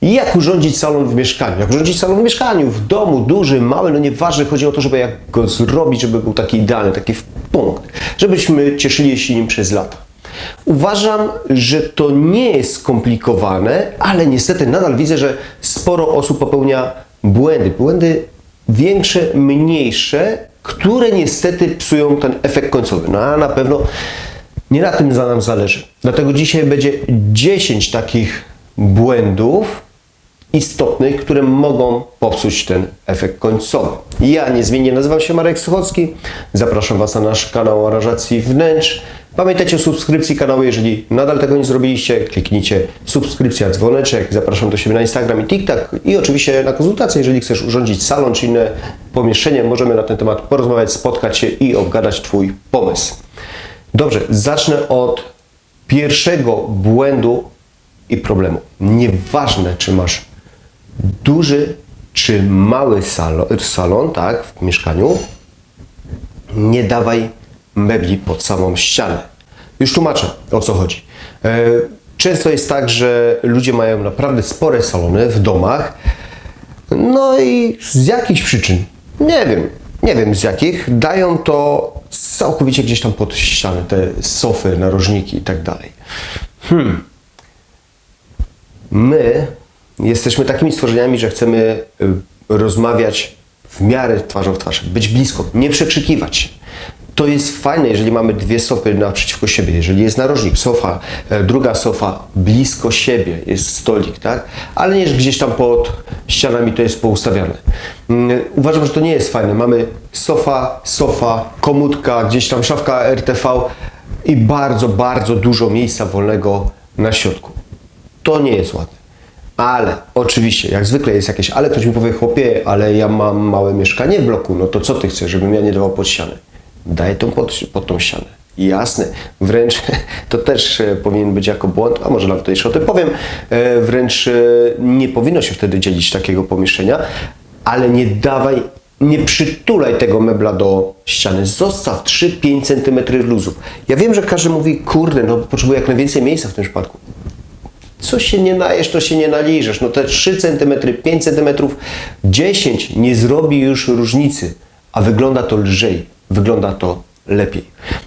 Jak urządzić salon w mieszkaniu? Jak urządzić salon w mieszkaniu, w domu, duży, mały, no nieważne, chodzi o to, żeby jak go zrobić, żeby był taki idealny, taki w punkt, żebyśmy cieszyli się nim przez lata. Uważam, że to nie jest skomplikowane, ale niestety nadal widzę, że sporo osób popełnia błędy. Błędy większe, mniejsze, które niestety psują ten efekt końcowy. No a na pewno nie na tym nam zależy. Dlatego dzisiaj będzie 10 takich błędów istotnych, które mogą popsuć ten efekt końcowy. Ja niezmiennie nazywam się Marek Suchocki. Zapraszam Was na nasz kanał aranżacji wnętrz. Pamiętajcie o subskrypcji kanału, jeżeli nadal tego nie zrobiliście, kliknijcie subskrypcja, dzwoneczek, zapraszam do siebie na Instagram i TikTok i oczywiście na konsultację, jeżeli chcesz urządzić salon czy inne pomieszczenie, możemy na ten temat porozmawiać, spotkać się i obgadać Twój pomysł. Dobrze, zacznę od pierwszego błędu i problemu. Nieważne, czy masz duży czy mały salon, tak, w mieszkaniu, nie dawaj mebli pod samą ścianę. Już tłumaczę, o co chodzi. Często jest tak, że ludzie mają naprawdę spore salony w domach, no i z jakichś przyczyn, nie wiem z jakich, dają to całkowicie gdzieś tam pod ścianę, te sofy, narożniki i tak dalej. My jesteśmy takimi stworzeniami, że chcemy rozmawiać w miarę twarzą w twarz, być blisko, nie przekrzykiwać się. To jest fajne, jeżeli mamy dwie sofy naprzeciwko siebie, jeżeli jest narożnik, sofa, druga sofa blisko siebie, jest stolik, tak? Ale nie, że gdzieś tam pod ścianami to jest poustawiane. Uważam, że to nie jest fajne. Mamy sofa, komódka, gdzieś tam szafka RTV i bardzo, bardzo dużo miejsca wolnego na środku. To nie jest ładne. Ale oczywiście, jak zwykle jest jakieś, ale ktoś mi powie, chłopie, ale ja mam małe mieszkanie w bloku, no to co ty chcesz, żebym ja nie dawał pod ścianę? Daj tą pod tą ścianę. Jasne, wręcz to też powinien być jako błąd, a może nawet jeszcze o tym powiem, wręcz nie powinno się wtedy dzielić takiego pomieszczenia, ale nie przytulaj tego mebla do ściany. Zostaw 3-5 cm luzów. Ja wiem, że każdy mówi, kurde, no potrzebuję jak najwięcej miejsca w tym przypadku. Co się nie najesz, to się nie naliżesz. No te 3 cm, 5 cm, 10 nie zrobi już różnicy, a wygląda to lżej, wygląda to lepiej.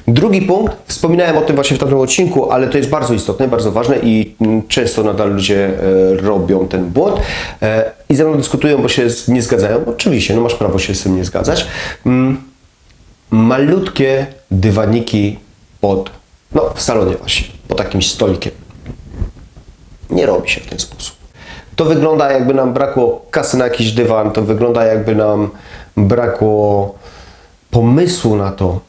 Drugi punkt, wspominałem o tym właśnie w tamtym odcinku, ale to jest bardzo istotne, bardzo ważne i często nadal ludzie robią ten błąd i ze mną dyskutują, bo się nie zgadzają. Oczywiście, no masz prawo się z tym nie zgadzać. Malutkie dywaniki w salonie właśnie, pod jakimś stolikiem. Nie robi się w ten sposób. To wygląda, jakby nam brakło kasy na jakiś dywan, to wygląda, jakby nam brakło pomysłu na to.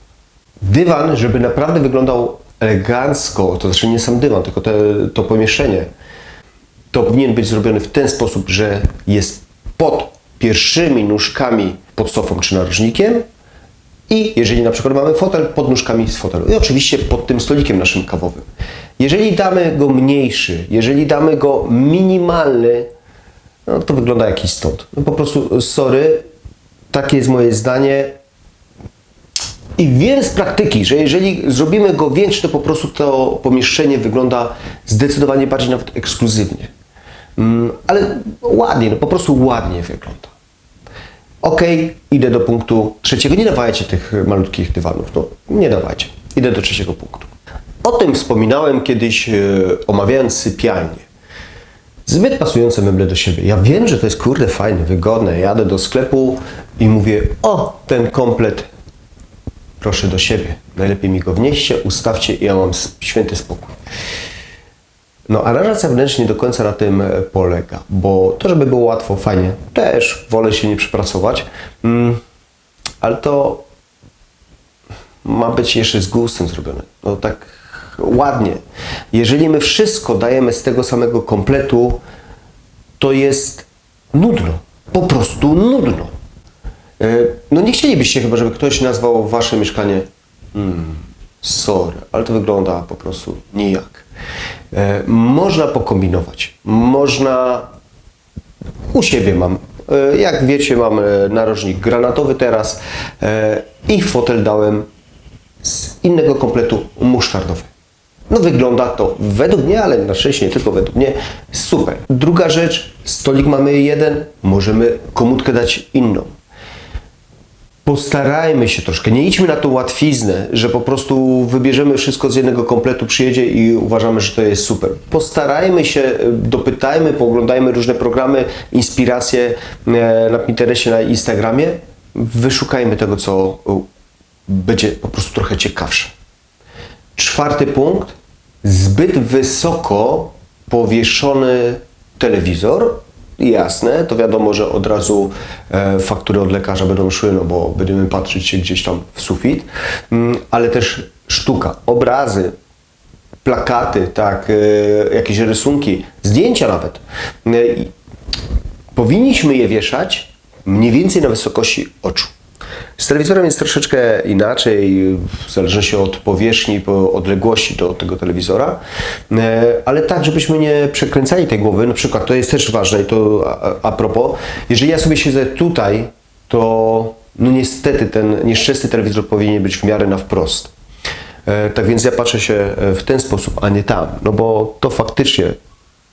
Dywan, żeby naprawdę wyglądał elegancko, to znaczy nie sam dywan, tylko to pomieszczenie, to powinien być zrobiony w ten sposób, że jest pod pierwszymi nóżkami pod sofą czy narożnikiem i jeżeli na przykład mamy fotel, pod nóżkami z fotelu i oczywiście pod tym stolikiem naszym kawowym. Jeżeli damy go mniejszy, jeżeli damy go minimalny, no to wygląda jakiś stąd. No po prostu, sorry, takie jest moje zdanie. I wiem z praktyki, że jeżeli zrobimy go większy, to po prostu to pomieszczenie wygląda zdecydowanie bardziej nawet ekskluzywnie. Ale ładnie, no po prostu ładnie wygląda. Ok, idę do punktu trzeciego. Nie dawajcie tych malutkich dywanów, no nie dawajcie. Idę do trzeciego punktu. O tym wspominałem kiedyś, omawiając sypialnię. Zbyt pasujące meble do siebie. Ja wiem, że to jest kurde fajne, wygodne. Jadę do sklepu i mówię, o, ten komplet proszę do siebie. Najlepiej mi go wnieście, ustawcie i ja mam święty spokój. No, aranżacja wnętrz nie do końca na tym polega, bo to, żeby było łatwo, fajnie, też wolę się nie przepracować, ale to ma być jeszcze z gustem zrobione. No tak ładnie. Jeżeli my wszystko dajemy z tego samego kompletu, to jest nudno. Po prostu nudno. No nie chcielibyście chyba, żeby ktoś nazwał wasze mieszkanie sorry, ale to wygląda po prostu nijak. Można pokombinować. Można... U siebie mam. Jak wiecie, mam narożnik granatowy teraz i fotel dałem z innego kompletu musztardowy. No wygląda to według mnie, ale na szczęście nie tylko według mnie, super. Druga rzecz, stolik mamy jeden, możemy komórkę dać inną. Postarajmy się troszkę, nie idźmy na tą łatwiznę, że po prostu wybierzemy wszystko z jednego kompletu, przyjedzie i uważamy, że to jest super. Postarajmy się, dopytajmy, pooglądajmy różne programy, inspiracje na Pinterestie, na Instagramie. Wyszukajmy tego, co będzie po prostu trochę ciekawsze. Czwarty punkt. Zbyt wysoko powieszony telewizor. Jasne, to wiadomo, że od razu faktury od lekarza będą szły, no bo będziemy patrzeć się gdzieś tam w sufit, ale też sztuka, obrazy, plakaty, tak, jakieś rysunki, zdjęcia nawet. Powinniśmy je wieszać mniej więcej na wysokości oczu. Z telewizorem jest troszeczkę inaczej, w zależności od powierzchni, odległości do tego telewizora, ale tak, żebyśmy nie przekręcali tej głowy. Na przykład to jest też ważne i to a propos, jeżeli ja sobie siedzę tutaj, to no niestety ten nieszczęsny telewizor powinien być w miarę na wprost. Tak więc ja patrzę się w ten sposób, a nie tam, no bo to faktycznie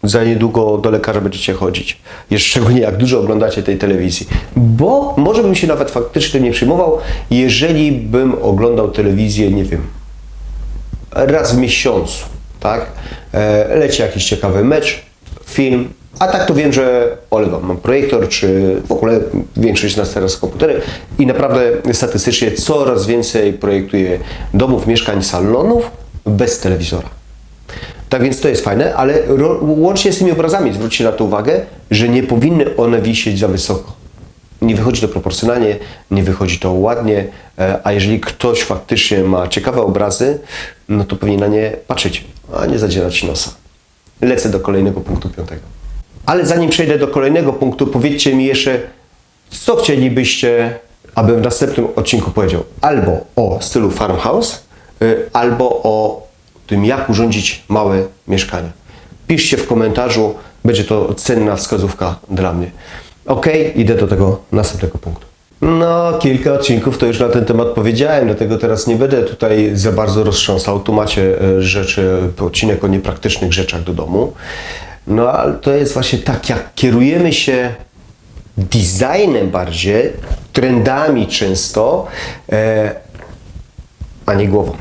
za niedługo do lekarza będziecie chodzić. Jeszcze szczególnie jak dużo oglądacie tej telewizji. Bo może bym się nawet faktycznie tym nie przejmował, jeżeli bym oglądał telewizję, nie wiem, raz w miesiącu, tak? Leci jakiś ciekawy mecz, film, a tak to wiem, że olewam. Mam projektor, czy w ogóle większość z nas teraz komputery i naprawdę statystycznie coraz więcej projektuję domów, mieszkań, salonów bez telewizora. Tak więc to jest fajne, ale łącznie z tymi obrazami zwróćcie na to uwagę, że nie powinny one wisieć za wysoko. Nie wychodzi to proporcjonalnie, nie wychodzi to ładnie, a jeżeli ktoś faktycznie ma ciekawe obrazy, no to powinien na nie patrzeć, a nie zadzierać nosa. Lecę do kolejnego punktu 5. Ale zanim przejdę do kolejnego punktu, powiedzcie mi jeszcze, co chcielibyście, abym w następnym odcinku powiedział. Albo o stylu farmhouse, albo o tym, jak urządzić małe mieszkanie. Piszcie w komentarzu, będzie to cenna wskazówka dla mnie. Ok, idę do tego następnego punktu. No, kilka odcinków to już na ten temat powiedziałem, dlatego teraz nie będę tutaj za bardzo roztrząsał. Tu macie odcinek o niepraktycznych rzeczach do domu. No, ale to jest właśnie tak, jak kierujemy się designem bardziej, trendami często, a nie głową.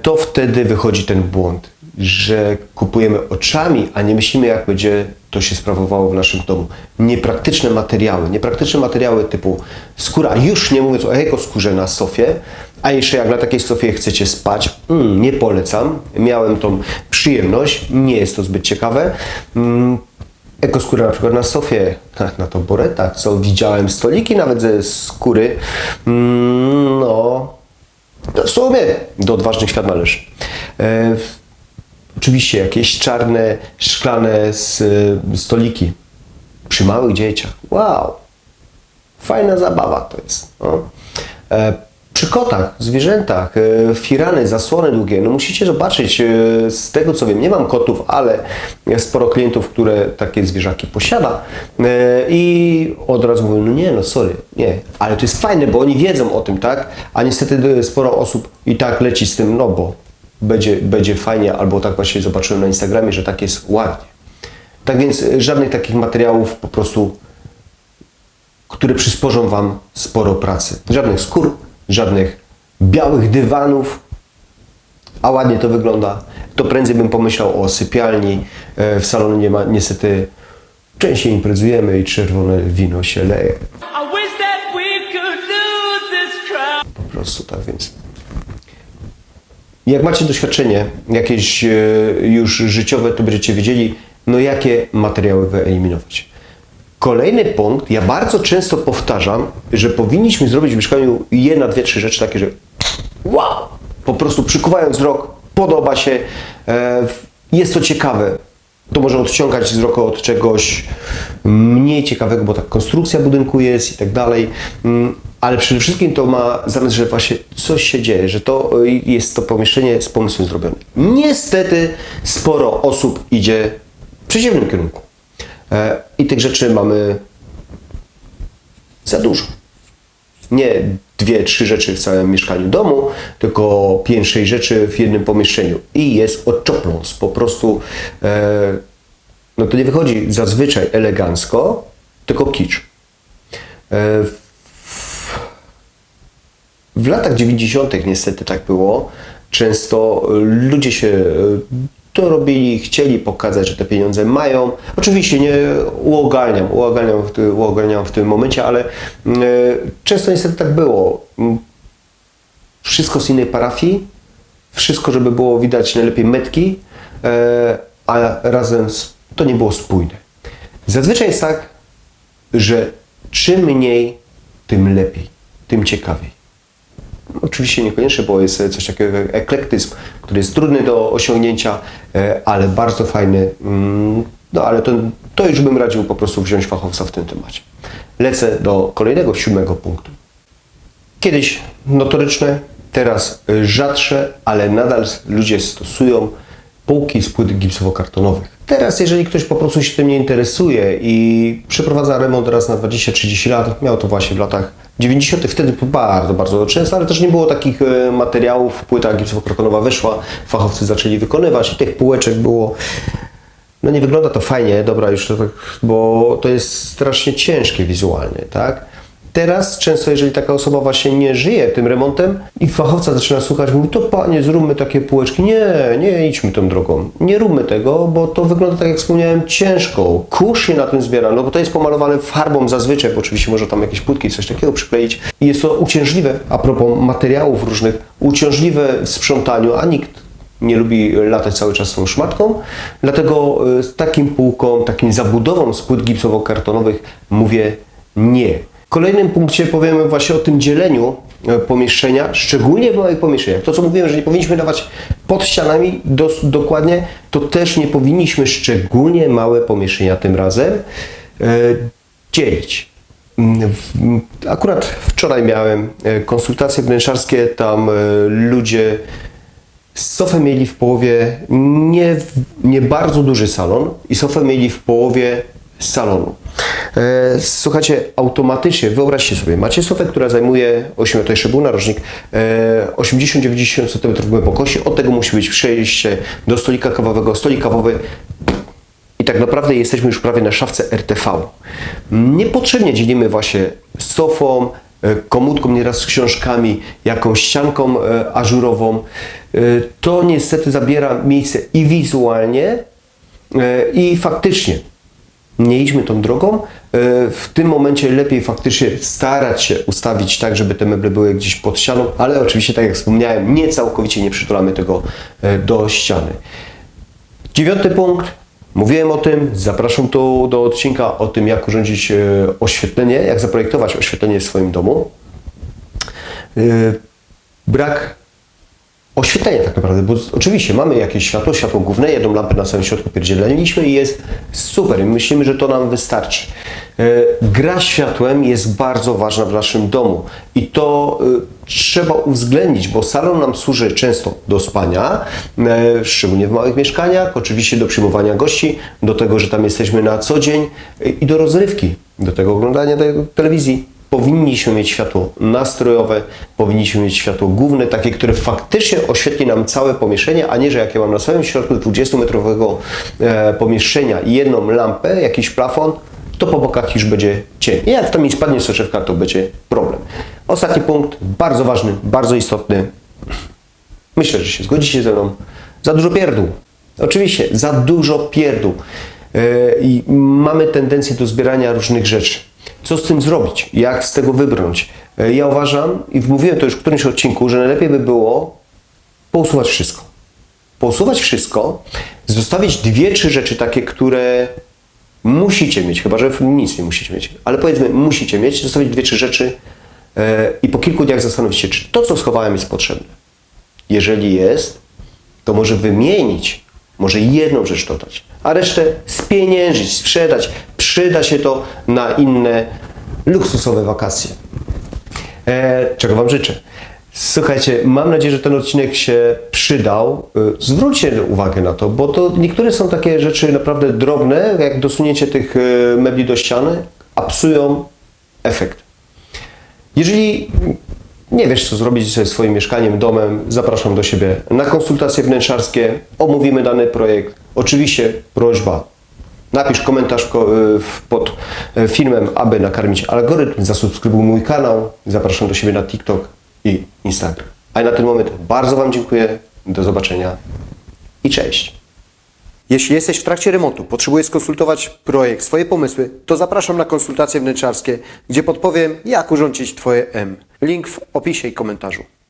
To wtedy wychodzi ten błąd, że kupujemy oczami, a nie myślimy, jak będzie to się sprawowało w naszym domu. Niepraktyczne materiały typu skóra, już nie mówiąc o ekoskórze na sofie, a jeszcze jak na takiej sofie chcecie spać, nie polecam. Miałem tą przyjemność, nie jest to zbyt ciekawe. Ekoskóra na przykład na sofie, na taboretach, co widziałem, stoliki nawet ze skóry, no w sumie do odważnych świat należy. Oczywiście jakieś czarne, szklane stoliki przy małych dzieciach. Wow! Fajna zabawa to jest. No. Przy kotach, zwierzętach, firany, zasłony długie. No musicie zobaczyć, z tego co wiem, nie mam kotów, ale sporo klientów, które takie zwierzaki posiada i od razu mówią, no nie, no sorry, nie. Ale to jest fajne, bo oni wiedzą o tym, tak? A niestety sporo osób i tak leci z tym, no bo będzie fajnie, albo tak właśnie zobaczyłem na Instagramie, że tak jest ładnie. Tak więc żadnych takich materiałów po prostu, które przysporzą Wam sporo pracy. Żadnych skór, żadnych białych dywanów, a ładnie to wygląda. To prędzej bym pomyślał o sypialni. W salonie nie ma, niestety częściej imprezujemy i czerwone wino się leje. Po prostu tak więc. Jak macie doświadczenie jakieś już życiowe, to będziecie wiedzieli, no jakie materiały wyeliminować. Kolejny punkt, ja bardzo często powtarzam, że powinniśmy zrobić w mieszkaniu jedna, dwie, trzy rzeczy takie, że wow, po prostu przykuwają wzrok, podoba się, jest to ciekawe. To może odciągać wzrok od czegoś mniej ciekawego, bo tak konstrukcja budynku jest i tak dalej. Ale przede wszystkim to ma zamysł, że właśnie coś się dzieje, że to jest to pomieszczenie z pomysłem zrobione. Niestety sporo osób idzie w przeciwnym kierunku. I tych rzeczy mamy za dużo. Nie 2-3 rzeczy w całym mieszkaniu domu, tylko 5-6 rzeczy w jednym pomieszczeniu. I jest oczopląs. Po prostu no to nie wychodzi zazwyczaj elegancko, tylko kicz. W latach 90. niestety tak było. Często ludzie się to robili, chcieli pokazać, że te pieniądze mają. Oczywiście nie uogalniam w tym momencie, ale często niestety tak było. Wszystko z innej parafii, wszystko, żeby było widać najlepiej metki, a razem to nie było spójne. Zazwyczaj jest tak, że czym mniej, tym lepiej, tym ciekawiej. Oczywiście niekoniecznie, bo jest coś takiego jak eklektyzm, który jest trudny do osiągnięcia, ale bardzo fajny. No ale to już bym radził po prostu wziąć fachowca w tym temacie. Lecę do kolejnego, 7. punktu. Kiedyś notoryczne, teraz rzadsze, ale nadal ludzie stosują półki z płyt gipsowo-kartonowych. Teraz, jeżeli ktoś po prostu się tym nie interesuje i przeprowadza remont raz na 20-30 lat, miał to właśnie w latach 90. Wtedy bardzo, bardzo często, ale też nie było takich materiałów. Płyta gipsowo-kartonowa weszła, fachowcy zaczęli wykonywać i tych półeczek było. No nie wygląda to fajnie, dobra, już to tak, bo to jest strasznie ciężkie wizualnie, tak? Teraz często, jeżeli taka osoba właśnie nie żyje tym remontem i fachowca zaczyna słuchać, mówi, to panie, zróbmy takie półeczki. Nie idźmy tą drogą. Nie róbmy tego, bo to wygląda, tak jak wspomniałem, ciężko. Kurz się na tym zbiera, no bo to jest pomalowane farbą zazwyczaj, bo oczywiście można tam jakieś płytki, coś takiego przykleić. I jest to uciążliwe, a propos materiałów różnych, uciążliwe w sprzątaniu, a nikt nie lubi latać cały czas z tą szmatką. Dlatego z takim półką, takim zabudową z płyt gipsowo-kartonowych mówię nie. W kolejnym punkcie powiemy właśnie o tym dzieleniu pomieszczenia, szczególnie w małych pomieszczeniach. To, co mówiłem, że nie powinniśmy dawać pod ścianami dokładnie, to też nie powinniśmy szczególnie małe pomieszczenia tym razem dzielić. Akurat wczoraj miałem konsultacje wnętrzarskie, tam ludzie z sofą mieli w połowie nie bardzo duży salon i sofę mieli w połowie salonu. Słuchajcie, automatycznie, wyobraźcie sobie, macie sofę, która zajmuje, to jeszcze był narożnik, 80-90 cm głębokości, od tego musi być przejście do stolika kawowego, stolik kawowy i tak naprawdę jesteśmy już prawie na szafce RTV. Niepotrzebnie dzielimy właśnie sofą, komódką, nieraz z książkami, jakąś ścianką ażurową. To niestety zabiera miejsce i wizualnie, i faktycznie. Nie idźmy tą drogą. W tym momencie lepiej faktycznie starać się ustawić tak, żeby te meble były gdzieś pod ścianą, ale oczywiście, tak jak wspomniałem, nie całkowicie nie przytulamy tego do ściany. 9. punkt. Mówiłem o tym, zapraszam tu do odcinka o tym, jak urządzić oświetlenie, jak zaprojektować oświetlenie w swoim domu. Brak oświetlenia tak naprawdę, bo oczywiście mamy jakieś światło główne, jedną lampę na samym środku pierdzieliliśmy i jest super i myślimy, że to nam wystarczy. Gra światłem jest bardzo ważna w naszym domu i to trzeba uwzględnić, bo salon nam służy często do spania, szczególnie w małych mieszkaniach, oczywiście do przyjmowania gości, do tego, że tam jesteśmy na co dzień i do rozrywki, do tego oglądania telewizji. Powinniśmy mieć światło nastrojowe, powinniśmy mieć światło główne, takie, które faktycznie oświetli nam całe pomieszczenie, a nie, że jak ja mam na samym środku 20-metrowego pomieszczenia jedną lampę, jakiś plafon, to po bokach już będzie cień. I jak tam mi spadnie soczewka, to będzie problem. Ostatni punkt, bardzo ważny, bardzo istotny. Myślę, że się zgodzicie ze mną. Za dużo pierdół. Oczywiście, za dużo pierdół. I mamy tendencję do zbierania różnych rzeczy. Co z tym zrobić? Jak z tego wybrnąć? Ja uważam, i mówiłem to już w którymś odcinku, że najlepiej by było pousuwać wszystko. Pousuwać wszystko, zostawić 2-3 rzeczy takie, które musicie mieć, chyba że nic nie musicie mieć, ale powiedzmy musicie mieć, zostawić 2-3 rzeczy i po kilku dniach zastanowić się, czy to, co schowałem, jest potrzebne. Jeżeli jest, to może wymienić, może jedną rzecz dodać, a resztę spieniężyć, sprzedać. Przyda się to na inne luksusowe wakacje. Czego Wam życzę. Słuchajcie, mam nadzieję, że ten odcinek się przydał. Zwróćcie uwagę na to, bo to niektóre są takie rzeczy naprawdę drobne, jak dosunięcie tych mebli do ściany, a psują efekt. Jeżeli nie wiesz, co zrobić ze swoim mieszkaniem, domem, zapraszam do siebie na konsultacje wnętrzarskie, omówimy dany projekt. Oczywiście prośba, napisz komentarz pod filmem, aby nakarmić algorytm, zasubskrybuj mój kanał, zapraszam do siebie na TikTok i Instagram. A na ten moment bardzo Wam dziękuję, do zobaczenia i cześć. Jeśli jesteś w trakcie remontu, potrzebujesz skonsultować projekt, swoje pomysły, to zapraszam na konsultacje wnętrzarskie, gdzie podpowiem, jak urządzić Twoje M. Link w opisie i komentarzu.